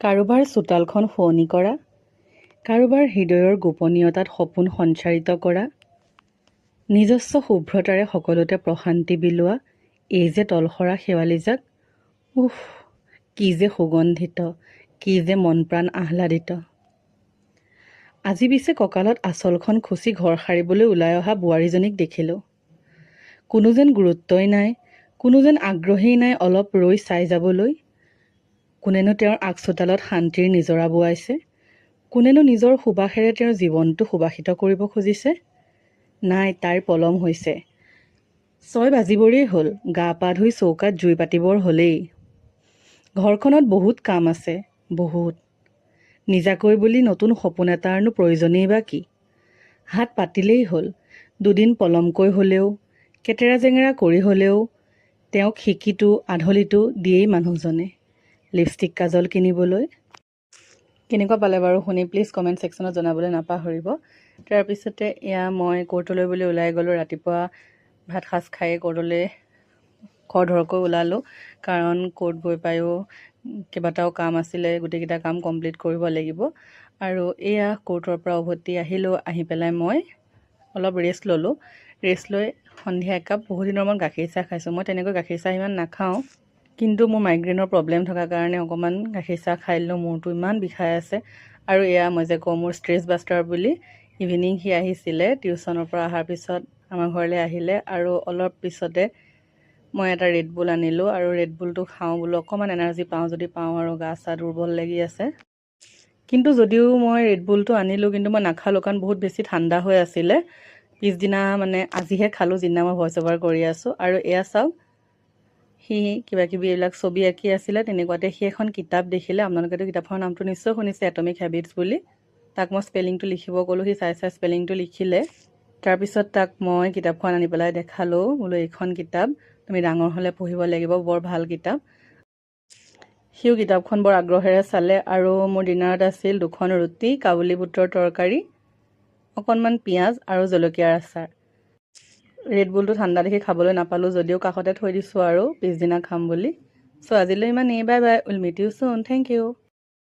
কাৰোবাৰ চোতালখন শুৱনি কৰা, কাৰোবাৰ হৃদয়ৰ গোপনীয়তাত সপোন সঞ্চাৰিত কৰা, নিজস্ব শুভ্ৰতাৰে সকলোতে প্ৰশান্তি বিলোৱা, এই যে তলসৰা শেৱালিজাক, উফ, কি যে সুগন্ধিত, কি যে মন প্ৰাণ আহ্লাদিত। আজি পিছে কঁকালত আঁচলখন খুচি ঘৰ সাৰিবলৈ ওলাই অহা বোৱাৰীজনীক দেখিলোঁ। কোনো যেন গুৰুত্বই নাই, কোনো যেন আগ্ৰহেই নাই অলপ ৰৈ চাই যাবলৈ। কোনেনো তেওঁৰ আগচোতালত শান্তিৰ নিজৰা বোৱাইছে, কোনেনো নিজৰ সুবাসেৰে তেওঁৰ জীৱনটো সুবাসিত কৰিব খুজিছে। নাই, তাইৰ পলম হৈছে। 6 বাজিবৰেই হ'ল, গা পা ধুই চৌকাত জুই পাতিবৰ হ'লেই। ঘৰখনত বহুত কাম আছে, বহুত। নিজাকৈ বুলি নতুন সপোন এটাৰনো প্ৰয়োজনেই বা কি। হাত পাতিলেই হ'ল, দুদিন পলমকৈ হ'লেও, কেতেৰা জেঙেৰা কৰি হ'লেও তেওঁক সিকিটো আধলিটো দিয়েই মানুহজনে। লিপষ্টিক কাজল কিনিবলৈ। কেনেকুৱা পালে বাৰু শুনি প্লিজ কমেণ্ট ছেকশ্যনত জনাবলৈ নাপাহৰিব। তাৰপিছতে এয়া মই কোৰ্টলৈ বুলি ওলাই গ'লোঁ। ৰাতিপুৱা ভাত সাজ খাই কোৰ্টলৈ খৰধৰকৈ ওলালোঁ, কাৰণ কোৰ্ট গৈ পায়ো কেইবাটাও কাম আছিলে, গোটেইকেইটা কাম কমপ্লিট কৰিব লাগিব। আৰু এয়া কোৰ্টৰ পৰা উভতি আহিলোঁ। আহি পেলাই মই অলপ ৰেষ্ট ল'লোঁ। ৰেষ্ট লৈ সন্ধিয়া একাপ বহুত দিনৰ মূৰত গাখীৰ চাহ খাইছোঁ। মই তেনেকৈ গাখীৰ চাহ ইমান নাখাওঁ, কিন্তু মোৰ মাইগ্ৰেইনৰ প্ৰব্লেম থকাৰ কাৰণে অকণমান গাখীৰ চাহ খাই দিলোঁ। মূৰটো ইমান বিষাই আছে। আৰু এয়া মই যে কওঁ মোৰ ষ্ট্ৰেছ বাষ্টাৰ বুলি, ইভিনিং সি আহিছিলে টিউশ্যনৰ পৰা অহাৰ পিছত আমাৰ ঘৰলৈ আহিলে, আৰু অলপ পিছতে মই এটা ৰেড বুল আনিলোঁ। আৰু ৰেড বুলটো খাওঁ বোলো, অকণমান এনাৰ্জি পাওঁ যদি পাওঁ, আৰু গা চা দুৰ্বল লাগি আছে। কিন্তু যদিও মই ৰেড বুলটো আনিলোঁ, কিন্তু মই নাখালোঁ, কাৰণ বহুত বেছি ঠাণ্ডা হৈ আছিলে। পিছদিনা মানে আজিহে খালোঁ, যিদিনা মই ভইচ অভাৰ কৰি আছোঁ। আৰু এয়া চাওক, সি কিবাকিবি এইবিলাক ছবি আঁকি আছিলে। তেনেকুৱাতে সি এখন কিতাপ দেখিলে, আপোনালোকেতো কিতাপখনৰ নামটো নিশ্চয় শুনিছে, এটমিক হেবিটছ বুলি। তাক মই স্পেলিংটো লিখিব ক'লোঁ, সি চাই চাই স্পেলিংটো লিখিলে। তাৰপিছত তাক মই কিতাপখন আনি পেলাই দেখালোঁ, বোলো এইখন কিতাপ তুমি ডাঙৰ হ'লে পঢ়িব লাগিব, বৰ ভাল কিতাপ। সিও কিতাপখন বৰ আগ্ৰহেৰে চালে। আৰু মোৰ ডিনাৰত আছিল 2খন ৰুটি, কাবুলী বুটৰ তৰকাৰী, অকণমান পিঁয়াজ আৰু জলকীয়াৰ আচাৰ। ৰেড বুলটো ঠাণ্ডা দেখি খাবলৈ নাপালোঁ, যদিও কাষতে থৈ দিছোঁ আৰু পিছদিনা খাম বুলি। চ' আজিলৈ ইমানেই, bye bye, will meet you soon, thank U.